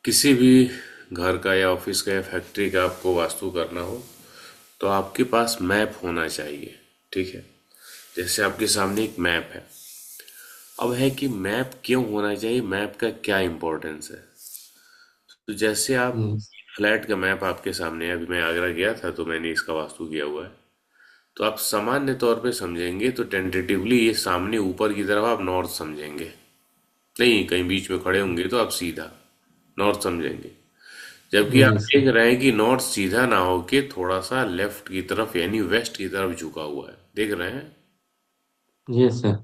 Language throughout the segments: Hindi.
किसी भी घर का या ऑफिस का या फैक्ट्री का आपको वास्तु करना हो तो आपके पास मैप होना चाहिए। ठीक है। जैसे आपके सामने एक मैप है। अब है कि मैप क्यों होना चाहिए, मैप का क्या इम्पोर्टेंस है। तो जैसे आप यस। फ्लैट का मैप आपके सामने है, अभी मैं आगरा गया था तो मैंने इसका वास्तु किया हुआ है। तो आप सामान्य तौर पे समझेंगे तो टेंटेटिवली ये सामने ऊपर की तरफ आप नॉर्थ समझेंगे। नहीं, कहीं बीच में खड़े होंगे तो आप सीधा नॉर्थ समझेंगे। जबकि आप यस देख सर। रहे हैं कि नॉर्थ सीधा ना होके थोड़ा सा लेफ्ट की तरफ यानी वेस्ट की तरफ झुका हुआ है, देख रहे हैं। Yes sir.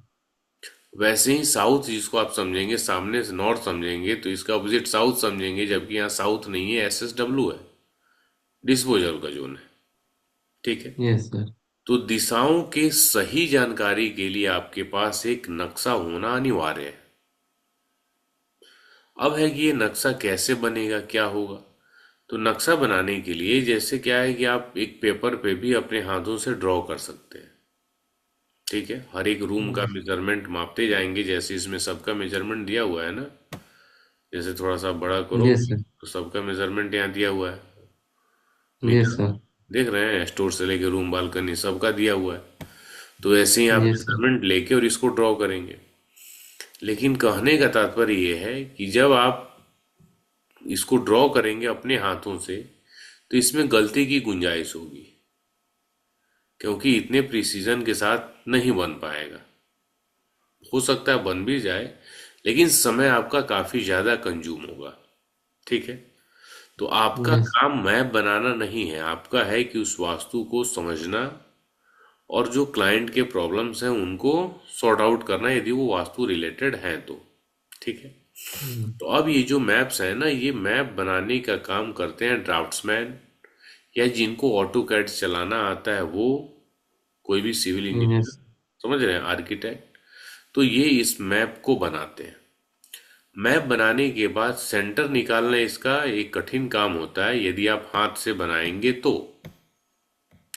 वैसे ही साउथ जिसको आप समझेंगे, सामने से नॉर्थ समझेंगे तो इसका अपोजिट साउथ समझेंगे, जबकि यहाँ साउथ नहीं है, SSW है, डिस्पोजल का जोन है। ठीक है। Yes sir. तो दिशाओं के सही जानकारी के लिए आपके पास एक नक्शा होना अनिवार्य है। अब है कि ये नक्शा कैसे बनेगा, क्या होगा। तो नक्शा बनाने के लिए जैसे क्या है कि आप एक पेपर पे भी अपने हाथों से ड्रॉ कर सकते हैं। ठीक है। हर एक रूम का यस। मेजरमेंट मापते जाएंगे, जैसे इसमें सबका मेजरमेंट दिया हुआ है ना। जैसे थोड़ा सा बड़ा यस करोगे सर। तो सबका मेजरमेंट यहाँ दिया हुआ है। Yes meter sir. देख रहे हैं, स्टोर से लेके रूम बालकनी सबका दिया हुआ है। तो ऐसे ही आप यस सर। मेजरमेंट लेके और इसको ड्रॉ करेंगे। लेकिन कहने का तात्पर्य ये है कि जब आप इसको ड्रॉ करेंगे अपने हाथों से तो इसमें गलती की गुंजाइश होगी, क्योंकि इतने प्रिसीजन के साथ नहीं बन पाएगा। हो सकता है बन भी जाए, लेकिन समय आपका काफी ज्यादा कंज्यूम होगा। ठीक है। तो आपका यस। काम मैप बनाना नहीं है, आपका है कि उस वास्तु को समझना और जो क्लाइंट के प्रॉब्लम्स हैं उनको सॉर्ट आउट करना, यदि वो वास्तु रिलेटेड हैं तो। ठीक है। तो अब ये जो मैप्स हैं ना, ये मैप बनाने का काम करते हैं ड्राफ्ट्समैन, या जिनको ऑटो कैड चलाना आता है वो, कोई भी सिविल इंजीनियर, यस। समझ रहे हैं, आर्किटेक्ट। तो ये इस मैप को बनाते हैं। मैप बनाने के बाद सेंटर निकालना इसका एक कठिन काम होता है यदि आप हाथ से बनाएंगे तो।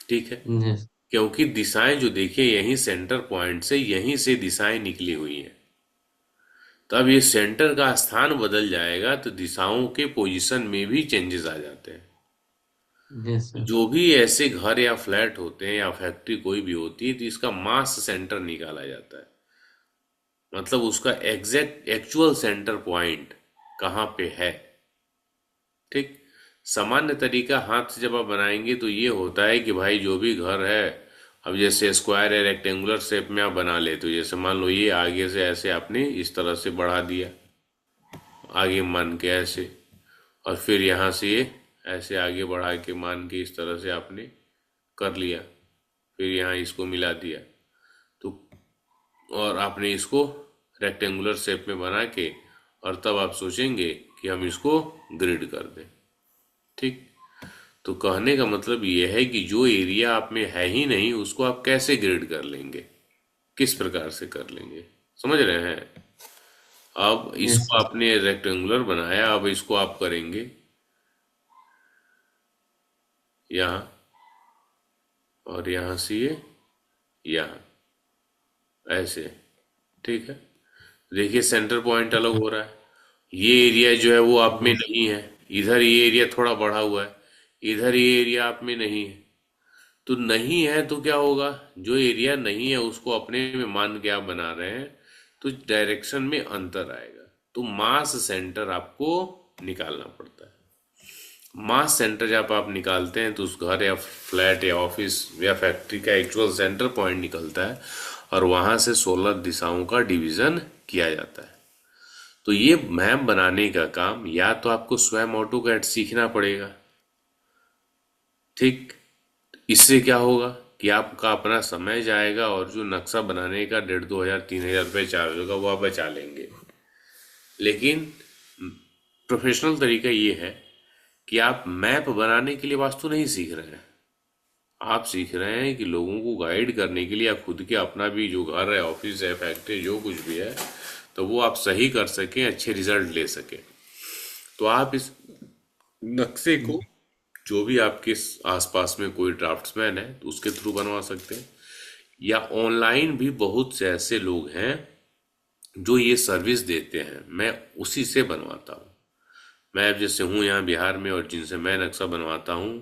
ठीक है। यस। क्योंकि दिशाएं जो देखिए, यहीं सेंटर पॉइंट से यहीं से दिशाएं निकली हुई हैं। तब ये सेंटर का स्थान बदल जाएगा तो दिशाओं के पोजीशन में भी चेंजेस आ जाते हैं। Yes sir. जो भी ऐसे घर या फ्लैट होते हैं या फैक्ट्री कोई भी होती है तो इसका मास सेंटर निकाला जाता है। मतलब उसका एग्जैक्ट एक्चुअल सेंटर पॉइंट कहाँ पे है। ठीक। सामान्य तरीका हाथ से जब आप बनाएंगे तो ये होता है कि भाई जो भी घर है, अब जैसे स्क्वायर या रेक्टेंगुलर शेप में आप बना ले, तो जैसे मान लो ये आगे से ऐसे आपने इस तरह से बढ़ा दिया, आगे मान के ऐसे, और फिर यहाँ से ये ऐसे आगे बढ़ा के मान के इस तरह से आपने कर लिया, फिर यहाँ इसको मिला दिया। तो और आपने इसको रेक्टेंगुलर शेप में बना के, और तब आप सोचेंगे कि हम इसको ग्रिड कर दें। ठीक। तो कहने का मतलब यह है कि जो एरिया आप में है ही नहीं उसको आप कैसे ग्रिड कर लेंगे, किस प्रकार से कर लेंगे, समझ रहे हैं। अब यस इसको सर। आपने रेक्टेंगुलर बनाया, अब इसको आप करेंगे यहाँ, और यहाँ से ये यहाँ ऐसे। ठीक है। देखिए सेंटर पॉइंट अलग हो रहा है। ये एरिया जो है वो आप में यस। नहीं है, इधर ये एरिया थोड़ा बढ़ा हुआ है, इधर ये एरिया आप में नहीं है। तो नहीं है तो क्या होगा, जो एरिया नहीं है उसको अपने में मान के आप बना रहे हैं तो डायरेक्शन में अंतर आएगा। तो मास सेंटर आपको निकालना पड़ता है। मास सेंटर जब आप निकालते हैं तो उस घर या फ्लैट या ऑफिस या फैक्ट्री का एक्चुअल सेंटर पॉइंट निकलता है, और वहां से 16 दिशाओं का डिवीजन किया जाता है। तो ये मैप बनाने का काम या तो आपको स्वयं ऑटो कैड सीखना पड़ेगा। ठीक। इससे क्या होगा कि आपका अपना समय जाएगा, और जो नक्शा बनाने का 1,500 2,000 3,000 रुपये चार्ज होगा वो आप बचा लेंगे। लेकिन प्रोफेशनल तरीका ये है कि आप मैप बनाने के लिए वास्तु नहीं सीख रहे हैं, आप सीख रहे हैं कि लोगों को गाइड करने के लिए, या खुद के अपना भी जो घर है, ऑफिस है, फैक्ट्री, जो कुछ भी है, तो वो आप सही कर सकें, अच्छे रिजल्ट ले सकें। तो आप इस नक्शे को, जो भी आपके आसपास में कोई ड्राफ्ट्समैन है तो उसके थ्रू बनवा सकते हैं, या ऑनलाइन भी बहुत से ऐसे लोग हैं जो ये सर्विस देते हैं, मैं उसी से बनवाता हूँ। मैं अब जैसे हूँ यहाँ बिहार में, और जिनसे मैं नक्शा बनवाता हूँ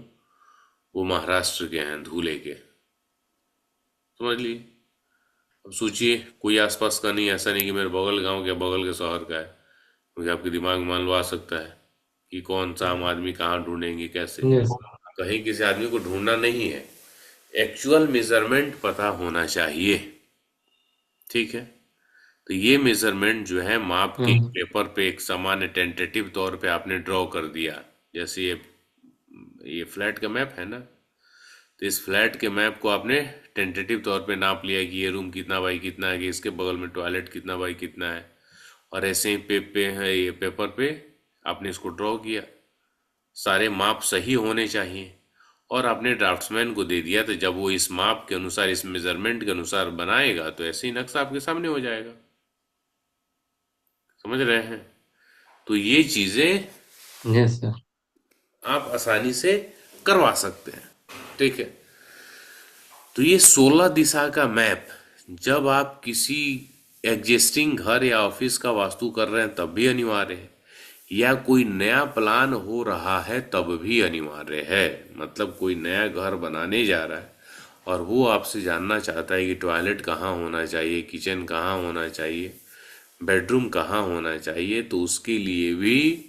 वो महाराष्ट्र के हैं, धुले के। समझ लिए। अब सोचिए, कोई आसपास का नहीं, ऐसा नहीं कि मेरे बगल गांव के बगल के शहर का है। मुझे आपके दिमाग में मान लो आ सकता है कि कौन सा हम आदमी कहाँ ढूंढेंगे, कैसे। यस। कहीं किसी आदमी को ढूंढना नहीं है, एक्चुअल मेजरमेंट पता होना चाहिए। ठीक है। तो ये मेजरमेंट जो है माप के हम्म। पेपर पे एक सामान्य टेंटेटिव तौर पे आपने ड्रॉ कर दिया। जैसे ये फ्लैट का मैप है ना, तो इस फ्लैट के मैप को आपने टेंटेटिव तौर पे नाप लिया कि ये रूम कितना बाई कितना है, कि इसके बगल में टॉयलेट कितना बाई कितना है। और ऐसे ही पे है ये पेपर पे आपने इसको ड्रॉ किया। सारे माप सही होने चाहिए, और आपने ड्राफ्ट्समैन को दे दिया। तो जब वो इस माप के अनुसार, इस मेजरमेंट के अनुसार बनाएगा, तो ऐसे ही नक्शा आपके सामने हो जाएगा। समझ रहे हैं। तो ये चीजें यस सर। आप आसानी से करवा सकते हैं। ठीक है। तो ये 16 दिशा का मैप जब आप किसी एग्जिस्टिंग घर या ऑफिस का वास्तु कर रहे हैं तब भी अनिवार्य है, या कोई नया प्लान हो रहा है तब भी अनिवार्य है। मतलब कोई नया घर बनाने जा रहा है और वो आपसे जानना चाहता है कि टॉयलेट कहाँ होना चाहिए, किचन कहाँ होना चाहिए, बेडरूम कहाँ होना चाहिए, तो उसके लिए भी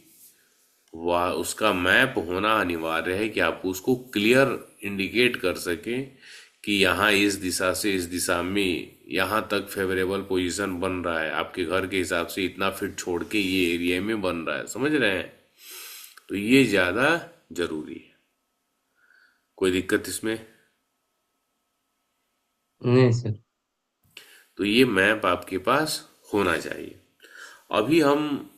वह उसका मैप होना अनिवार्य है कि आप उसको क्लियर इंडिकेट कर सकें कि यहाँ इस दिशा से इस दिशा में यहाँ तक फेवरेबल पोजीशन बन रहा है, आपके घर के हिसाब से इतना फीट छोड़ के ये एरिया में बन रहा है। समझ रहे हैं। तो ये ज़्यादा जरूरी है। कोई दिक्कत इसमें? नहीं सर। तो ये मैप आपके पास होना चाहिए। अभी हम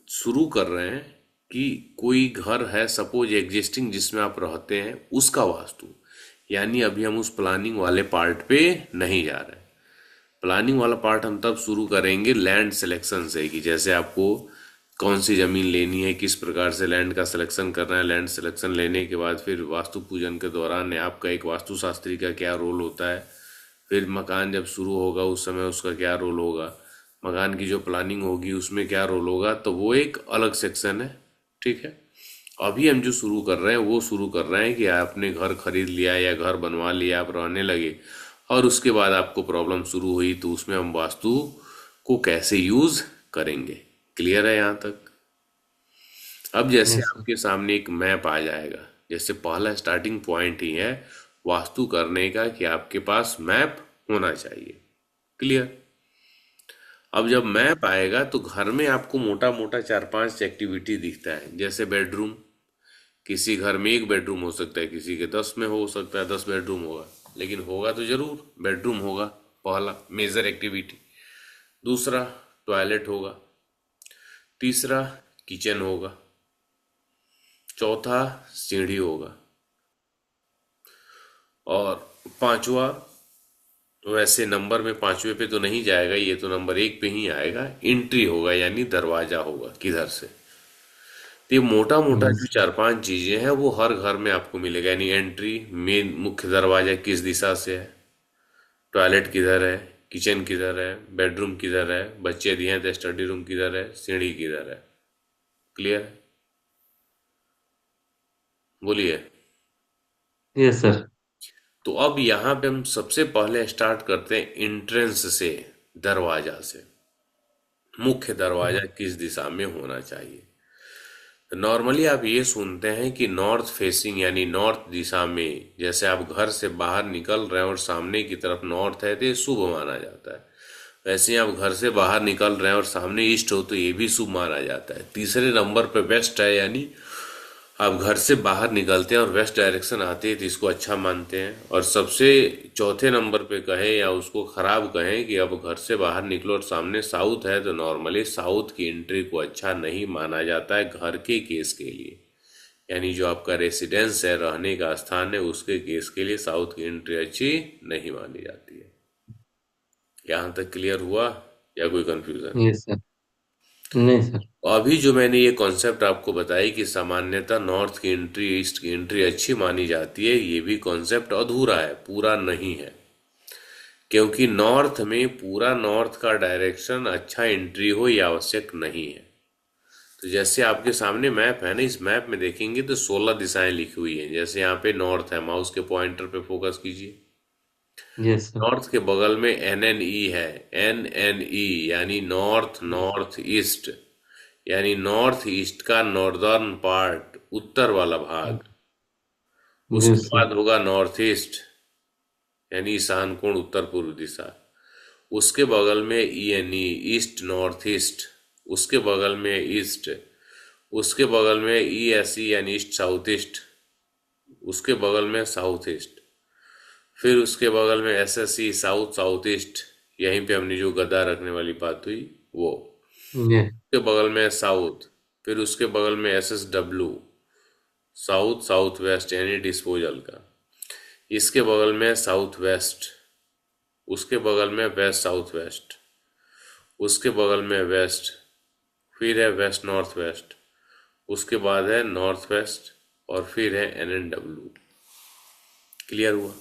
शुरू कर रहे हैं कि कोई घर है सपोज एग्जिस्टिंग जिसमें आप रहते हैं, उसका वास्तु। यानी अभी हम उस प्लानिंग वाले पार्ट पे नहीं जा रहे हैं। प्लानिंग वाला पार्ट हम तब शुरू करेंगे लैंड सिलेक्शन से, कि जैसे आपको कौन सी जमीन लेनी है, किस प्रकार से लैंड का सिलेक्शन करना है। लैंड सिलेक्शन लेने के बाद फिर वास्तु पूजन के दौरान आपका एक वास्तु शास्त्री का क्या रोल होता है। फिर मकान जब शुरू होगा उस समय उसका क्या रोल होगा, मकान की जो प्लानिंग होगी उसमें क्या रोल होगा, तो वो एक अलग सेक्शन है। ठीक है। अभी हम जो शुरू कर रहे हैं वो शुरू कर रहे हैं कि आपने घर खरीद लिया या घर बनवा लिया, आप रहने लगे, और उसके बाद आपको प्रॉब्लम शुरू हुई, तो उसमें हम वास्तु को कैसे यूज करेंगे। क्लियर है यहाँ तक? अब जैसे यस सर। आपके सामने एक मैप आ जाएगा, जैसे पहला स्टार्टिंग पॉइंट ही है वास्तु करने का कि आपके पास मैप होना चाहिए। क्लियर। अब जब मैप आएगा तो घर में आपको मोटा मोटा 4-5 एक्टिविटी दिखता है। जैसे बेडरूम, किसी घर में एक बेडरूम हो सकता है, किसी के 10 में हो सकता है 10 बेडरूम होगा, लेकिन होगा तो जरूर बेडरूम होगा, पहला मेजर एक्टिविटी। दूसरा टॉयलेट होगा। तीसरा किचन होगा। चौथा सीढ़ी होगा। और पांचवा, वैसे नंबर में पांचवे पे तो नहीं जाएगा, ये तो नंबर एक पे ही आएगा, एंट्री होगा यानी दरवाजा होगा किधर से। तो ये मोटा मोटा जो यस। 4-5 चीजें हैं वो हर घर में आपको मिलेगा। यानी एंट्री, मेन मुख्य दरवाजा किस दिशा से है, टॉयलेट किधर है, किचन किधर है, बेडरूम किधर है, बच्चे दिए हैं तो स्टडी रूम किधर है, सीढ़ी किधर है। क्लियर है? बोलिए। Yes sir. तो अब यहाँ पे हम सबसे पहले स्टार्ट करते हैं एंट्रेंस से, दरवाजा से। मुख्य दरवाजा किस दिशा में होना चाहिए। तो नॉर्मली आप ये सुनते हैं कि नॉर्थ फेसिंग यानी नॉर्थ दिशा में, जैसे आप घर से बाहर निकल रहे हैं और सामने की तरफ नॉर्थ है तो ये शुभ माना जाता है। वैसे ही आप घर से बाहर निकल रहे हैं और सामने ईस्ट हो तो ये भी शुभ माना जाता है। तीसरे नंबर पे वेस्ट है, यानी आप घर से बाहर निकलते हैं और वेस्ट डायरेक्शन आती है तो इसको अच्छा मानते हैं। और सबसे चौथे नंबर पे कहें या उसको खराब कहें कि अब घर से बाहर निकलो और सामने साउथ है, तो नॉर्मली साउथ की एंट्री को अच्छा नहीं माना जाता है घर के केस के लिए। यानी जो आपका रेसिडेंस है, रहने का स्थान है, उसके केस के लिए साउथ की एंट्री अच्छी नहीं मानी जाती है। यहाँ तक क्लियर हुआ या कोई कंफ्यूजन? Yes sir. नहीं सर। अभी जो मैंने ये कॉन्सेप्ट आपको बताई कि सामान्यतः नॉर्थ की एंट्री ईस्ट की एंट्री अच्छी मानी जाती है, ये भी कॉन्सेप्ट अधूरा है, पूरा नहीं है। क्योंकि नॉर्थ में पूरा नॉर्थ का डायरेक्शन अच्छा एंट्री हो ये आवश्यक नहीं है। तो जैसे आपके सामने मैप है ना, इस मैप में देखेंगे तो 16 दिशाएं लिखी हुई हैं। जैसे यहाँ पे नॉर्थ है, माउस के पॉइंटर पे फोकस कीजिए। Yes sir. नॉर्थ के बगल में एन एन ई है। एन एन ई यानी नॉर्थ, यस। नॉर्थ ईस्ट, यानी नॉर्थ ईस्ट का नॉर्दर्न पार्ट, उत्तर वाला भाग। उसके यस सर। बाद होगा नॉर्थ ईस्ट, यानी ईशान कोण, उत्तर पूर्व दिशा। उसके बगल में E N E, east north east. उसके बगल में ईस्ट। उसके बगल में ई एस ई यानी ईस्ट साउथ ईस्ट। उसके बगल में साउथ ईस्ट। फिर उसके बगल में S S C, south south east. यहीं पे हमने जो गदा रखने वाली बात हुई वो। ये। उसके बगल में साउथ। फिर उसके बगल में S S W, south south west यानी डिस्पोजल का। इसके बगल में साउथ वेस्ट। उसके बगल में वेस्ट साउथ वेस्ट। उसके बगल में वेस्ट। फिर है वेस्ट नॉर्थ वेस्ट। उसके बाद है नॉर्थ वेस्ट। और फिर है एन एन डब्ल्यू। क्लियर हुआ?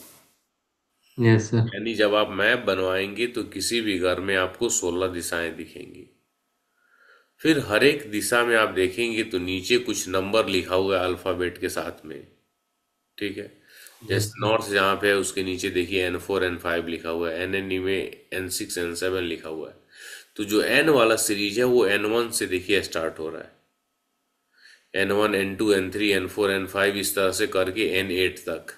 Yes sir. यानी जब आप मैप बनवाएंगे तो किसी भी घर में आपको 16 दिशाएं दिखेंगी। फिर हर एक दिशा में आप देखेंगे तो नीचे कुछ नंबर लिखा हुआ है अल्फाबेट के साथ में। ठीक है? यस जैसे सर। नॉर्थ जहाँ पे है उसके नीचे देखिए N4 N5 लिखा हुआ है, एन एन ई में N6 N7 लिखा हुआ है। तो जो एन वाला सीरीज है वो N1 से देखिए स्टार्ट हो रहा है। N1 N2 N3 N4 N5 इस तरह से करके N8 तक।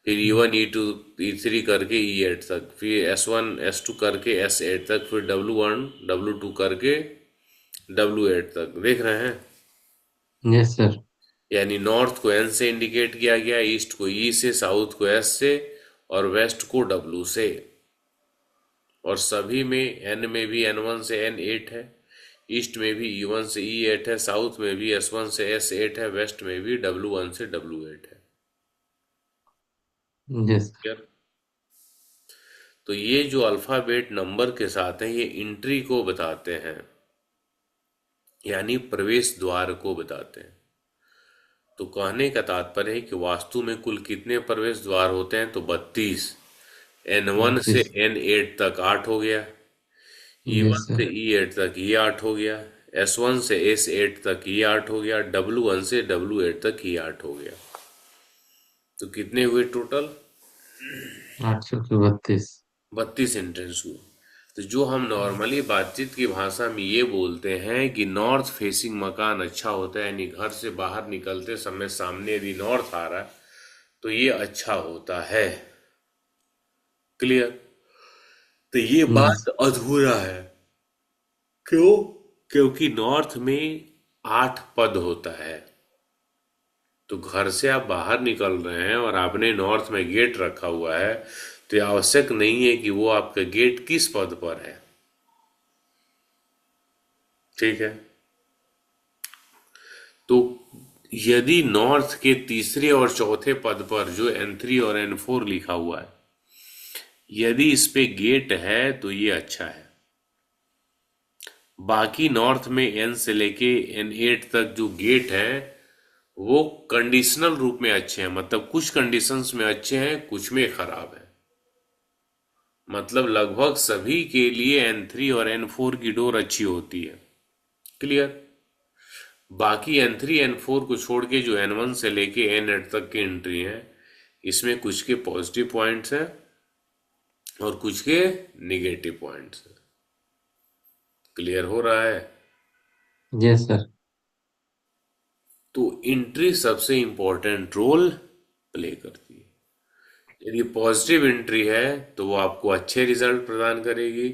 फिर E1 E2 E3 करके E8 तक। फिर S1 S2 करके S8 तक। फिर W1 W2 करके W8 तक। देख रहे हैं? Yes sir. यानी नॉर्थ को N से इंडिकेट किया गया, ईस्ट को E से, साउथ को S से, और वेस्ट को W से। और सभी में N में भी N1 से N8 है, ईस्ट में भी E1 से E8 है, साउथ में भी S1 से S8 है, वेस्ट में भी W1 से W8 है। Yes sir. क्लियर? तो ये जो अल्फाबेट नंबर के साथ हैं ये एंट्री को बताते हैं, यानी प्रवेश द्वार को बताते हैं। तो कहने का तात्पर्य है कि वास्तु में कुल कितने प्रवेश द्वार होते हैं? तो 32। N1 से 32। N8 तक 8 हो गया। E1 यस से सर। E8 तक ये 8 हो गया। S1 से S8 तक ये 8 हो गया। W1 से W8 तक ये 8 हो गया। तो कितने हुए टोटल? 832। 32 एंट्रेंस हुए। तो जो हम नॉर्मली बातचीत की भाषा में ये बोलते हैं कि नॉर्थ फेसिंग मकान अच्छा होता है, यानी घर से बाहर निकलते समय सामने यदि नॉर्थ आ रहा है तो ये अच्छा होता है। क्लियर? तो ये यस। बात अधूरा है। क्यों? क्योंकि नॉर्थ में 8 पद होता है। तो घर से आप बाहर निकल रहे हैं और आपने नॉर्थ में गेट रखा हुआ है, तो ये आवश्यक नहीं है कि वो आपका गेट किस पद पर है। ठीक है? तो यदि नॉर्थ के तीसरे और चौथे पद पर जो N3 और N4 लिखा हुआ है, यदि इस पे गेट है तो ये अच्छा है। बाकी नॉर्थ में N से लेके N8 तक जो गेट है वो कंडीशनल रूप में अच्छे हैं, मतलब कुछ कंडीशंस में अच्छे हैं, कुछ में खराब है। मतलब लगभग सभी के लिए N3 और N4 की डोर अच्छी होती है। क्लियर? बाकी N3 N4 को छोड़ के जो N1 से लेके N8 तक की एंट्री है, इसमें कुछ के पॉजिटिव पॉइंट्स हैं और कुछ के निगेटिव पॉइंट्स हैं। क्लियर हो रहा है? Yes sir. तो एंट्री सबसे इंपॉर्टेंट रोल प्ले करती है। यदि पॉजिटिव एंट्री है तो वो आपको अच्छे रिजल्ट प्रदान करेगी।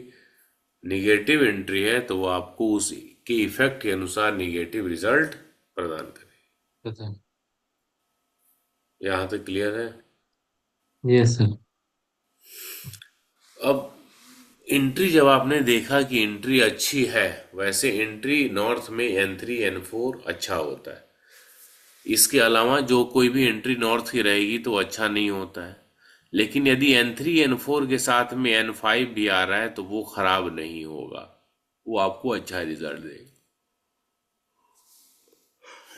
निगेटिव एंट्री है तो वो आपको उस के इफेक्ट के अनुसार निगेटिव रिजल्ट प्रदान करेगी। पता। यहाँ तक क्लियर है? Yes sir. अब एंट्री जब आपने देखा कि एंट्री अच्छी है, वैसे एंट्री नॉर्थ में N3 N4 अच्छा होता है। इसके अलावा जो कोई भी एंट्री नॉर्थ की रहेगी तो अच्छा नहीं होता है। लेकिन यदि N3 N4 के साथ में N5 भी आ रहा है तो वो खराब नहीं होगा, वो आपको अच्छा रिजल्ट देगा।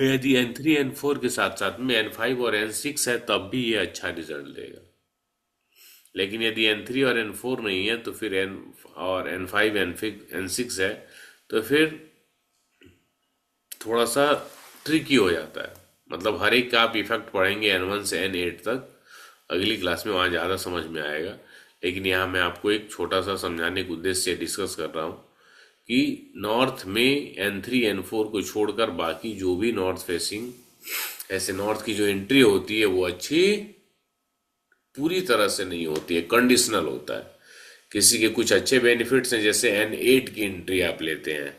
यदि N3 N4 के साथ साथ में N5 और N6 है तब भी ये अच्छा रिजल्ट देगा। लेकिन यदि N3 और N4 नहीं है तो फिर N और N5 N6 है तो फिर थोड़ा सा ट्रिकी हो जाता है। मतलब हर एक का आप इफेक्ट पढ़ेंगे N1 से N8 तक, अगली क्लास में वहाँ ज़्यादा समझ में आएगा। लेकिन यहाँ मैं आपको एक छोटा सा समझाने के उद्देश्य से डिस्कस कर रहा हूँ कि नॉर्थ में N3 N4 को छोड़कर बाकी जो भी नॉर्थ फेसिंग ऐसे नॉर्थ की जो एंट्री होती है वो अच्छी पूरी तरह से नहीं होती है, कंडीशनल होता है। किसी के कुछ अच्छे बेनिफिट्स हैं, जैसे N8 की एंट्री आप लेते हैं,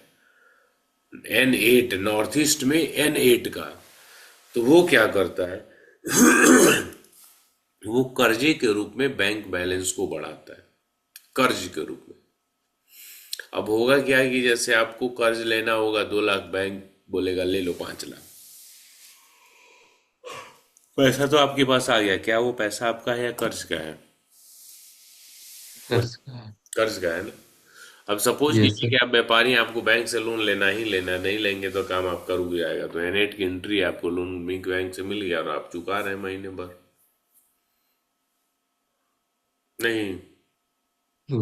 N8 नॉर्थ ईस्ट में N8 का, तो वो क्या करता है, वो कर्जे के रूप में बैंक बैलेंस को बढ़ाता है, कर्ज के रूप में। अब होगा क्या कि जैसे आपको कर्ज लेना होगा 2 लाख, बैंक बोलेगा ले लो 5 लाख। पैसा तो आपके पास आ गया, क्या वो पैसा आपका है या कर्ज का है? कर्ज का है। कर्ज का है ना। अब सपोज यस कीजिए सर। कि आप व्यापारी हैं, आपको बैंक से लोन लेना ही लेना है, नहीं लेंगे तो काम आपका रुक जाएगा। तो N8 की एंट्री, आपको लोन बैंक से मिल गया और आप चुका रहे हैं महीने भर। नहीं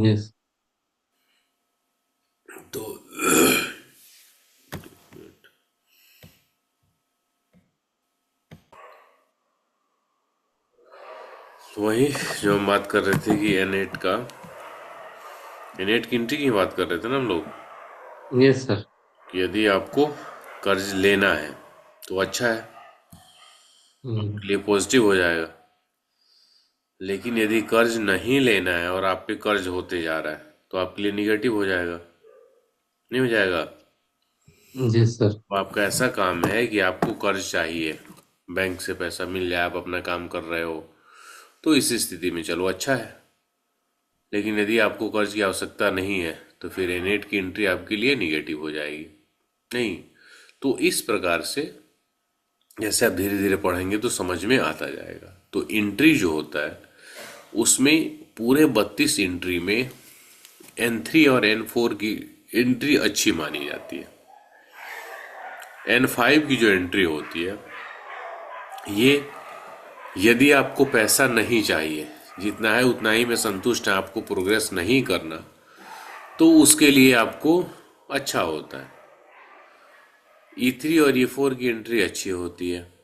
यस। तो वही जो हम बात कर रहे थे कि N8 की एंट्री की बात कर रहे थे ना हम लोग, यस सर। कि यदि आपको कर्ज लेना है तो अच्छा है, हम्म। आपके लिए पॉजिटिव हो जाएगा। लेकिन यदि कर्ज नहीं लेना है और आप पे कर्ज होते जा रहा है तो आपके लिए निगेटिव हो जाएगा, नहीं हो जाएगा। Yes sir. तो आपका ऐसा काम है कि आपको कर्ज चाहिए, बैंक से पैसा मिल जाए, आप अपना काम कर रहे हो, तो इस स्थिति में चलो अच्छा है। लेकिन यदि आपको कर्ज की आवश्यकता नहीं है तो फिर N8 की एंट्री आपके लिए निगेटिव हो जाएगी। नहीं, तो इस प्रकार से जैसे आप धीरे धीरे पढ़ेंगे तो समझ में आता जाएगा। तो एंट्री जो होता है उसमें पूरे 32 एंट्री में N3 और N4 की एंट्री अच्छी मानी जाती है। N5 की जो एंट्री होती है, ये यदि आपको पैसा नहीं चाहिए, जितना है उतना ही में संतुष्ट है, आपको प्रोग्रेस नहीं करना, तो उसके लिए आपको अच्छा होता है। E3 और E4 की एंट्री अच्छी होती है।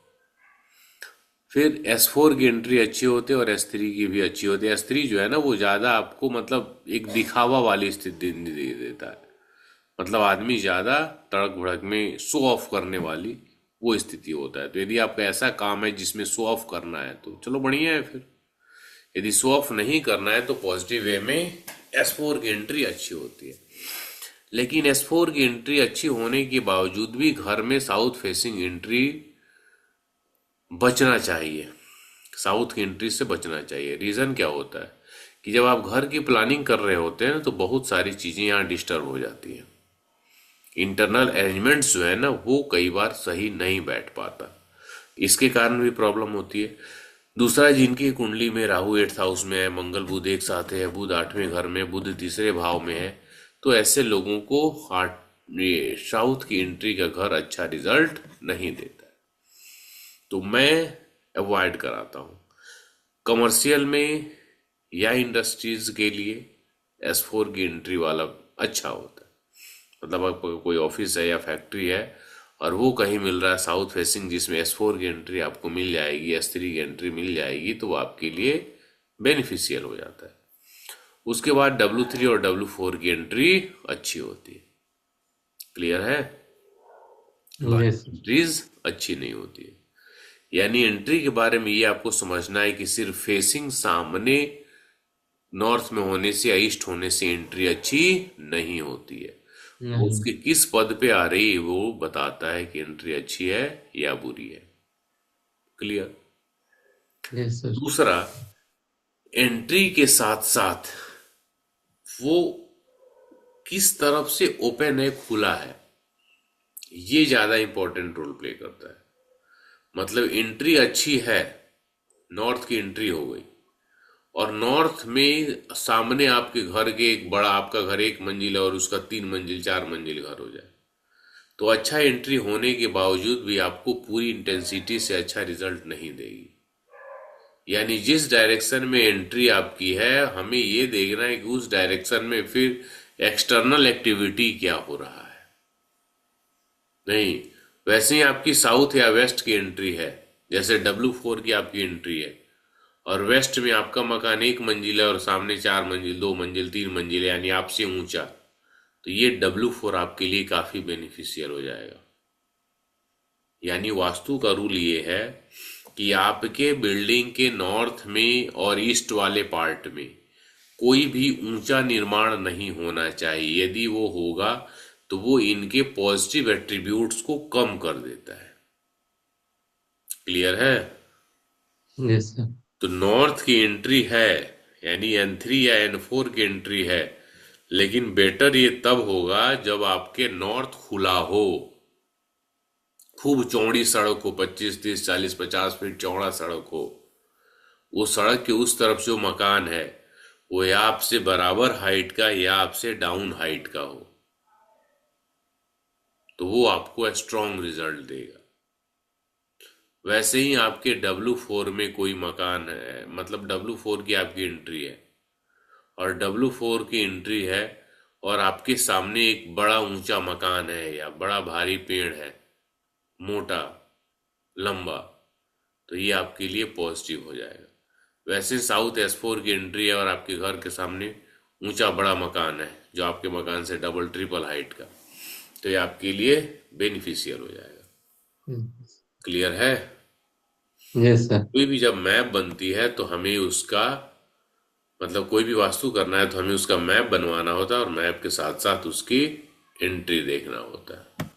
फिर S4 की एंट्री अच्छी होती है और S3 की भी अच्छी होती है। S3 जो है ना वो ज़्यादा आपको मतलब एक दिखावा वाली स्थिति दे देता है। मतलब आदमी ज़्यादा तड़क भड़क में शो ऑफ करने वाली वो स्थिति होता है। तो यदि आपका ऐसा काम है जिसमें शो ऑफ करना है तो चलो बढ़िया है। फिर यदि शो ऑफ नहीं करना है तो पॉजिटिव वे में S4 की एंट्री अच्छी होती है। लेकिन S4 की एंट्री अच्छी होने के बावजूद भी घर में साउथ फेसिंग एंट्री बचना चाहिए, साउथ की एंट्री से बचना चाहिए। रीज़न क्या होता है कि जब आप घर की प्लानिंग कर रहे होते हैं ना तो बहुत सारी चीज़ें यहाँ डिस्टर्ब हो जाती हैं। इंटरनल अरेंजमेंट्स जो है ना वो कई बार सही नहीं बैठ पाता, इसके कारण भी प्रॉब्लम होती है। दूसरा, जिनकी कुंडली में राहु 8th हाउस में है, मंगल बुध एक साथ है, बुध 8वें घर में, बुध तीसरे भाव में है, तो ऐसे लोगों को आठ ये साउथ की एंट्री का घर अच्छा रिजल्ट नहीं देता है। तो मैं अवॉइड कराता हूँ। कमर्शियल में या इंडस्ट्रीज के लिए S4 की एंट्री वाला अच्छा होता है। मतलब आपको कोई ऑफिस है या फैक्ट्री है और वो कहीं मिल रहा है साउथ फेसिंग जिसमें S4 की एंट्री आपको मिल जाएगी, S3 की एंट्री मिल जाएगी, तो वो आपके लिए बेनिफिशियल हो जाता है। उसके बाद W3 और W4 की एंट्री अच्छी होती है। क्लियर है? यस बाकी सर। एंट्रीज अच्छी नहीं होती है। यानी एंट्री के बारे में ये आपको समझना है कि सिर्फ फेसिंग सामने नॉर्थ में होने से या ईस्ट होने से एंट्री अच्छी नहीं होती है। वो नहीं। उसके किस पद पे आ रही है वो बताता है कि एंट्री अच्छी है या बुरी है। क्लियर? Yes sir. दूसरा, एंट्री के साथ साथ वो किस तरफ से ओपन है, खुला है, ये ज्यादा इंपॉर्टेंट रोल प्ले करता है। मतलब एंट्री अच्छी है, नॉर्थ की एंट्री हो गई और नॉर्थ में सामने आपके घर के एक बड़ा, आपका घर 1 मंजिल है और उसका 3 मंजिल 4 मंजिल घर हो जाए, तो अच्छा एंट्री होने के बावजूद भी आपको पूरी इंटेंसिटी से अच्छा रिजल्ट नहीं देगी। यानी जिस डायरेक्शन में एंट्री आपकी है, हमें ये देखना है कि उस डायरेक्शन में फिर एक्सटर्नल एक्टिविटी क्या हो रहा है। नहीं, वैसे ही आपकी साउथ या वेस्ट की एंट्री है, जैसे W4 की आपकी एंट्री है, और वेस्ट में आपका मकान 1 मंजिल है और सामने 4 मंजिल, 2 मंजिल, 3 मंजिल, यानी आपसे ऊंचा, तो ये W4 आपके लिए काफी बेनिफिशियल हो जाएगा। यानी वास्तु का रूल ये है कि आपके बिल्डिंग के नॉर्थ में और ईस्ट वाले पार्ट में कोई भी ऊंचा निर्माण नहीं होना चाहिए। यदि वो होगा तो वो इनके पॉजिटिव एट्रीब्यूट्स को कम कर देता है। क्लियर है? Yes sir. तो नॉर्थ की एंट्री है, यानी N3 या N4 की एंट्री है, लेकिन बेटर ये तब होगा जब आपके नॉर्थ खुला हो, खूब चौड़ी सड़क हो, 25, 30, 40, 50 फीट चौड़ा सड़क हो। वो सड़क के उस तरफ जो मकान है वो या आपसे बराबर हाइट का या आपसे डाउन हाइट का हो, तो वो आपको स्ट्रॉन्ग रिजल्ट देगा। वैसे ही आपके W4 में कोई मकान है, मतलब W4 की आपकी एंट्री है, और W4 की एंट्री है और आपके सामने एक बड़ा ऊंचा मकान है या बड़ा भारी पेड़ है, मोटा, लंबा, तो ये आपके लिए पॉजिटिव हो जाएगा। वैसे साउथ S4 की एंट्री है और आपके घर के सामने ऊंचा बड़ा मकान है जो आपके मकान से डबल ट्रिपल हाइट का, तो ये आपके लिए बेनिफिशियल हो जाएगा। क्लियर है? Yes sir. कोई भी जब मैप बनती है तो हमें उसका, मतलब कोई भी वास्तु करना है तो हमें उसका मैप बनवाना होता है और मैप के साथ साथ उसकी एंट्री देखना होता है।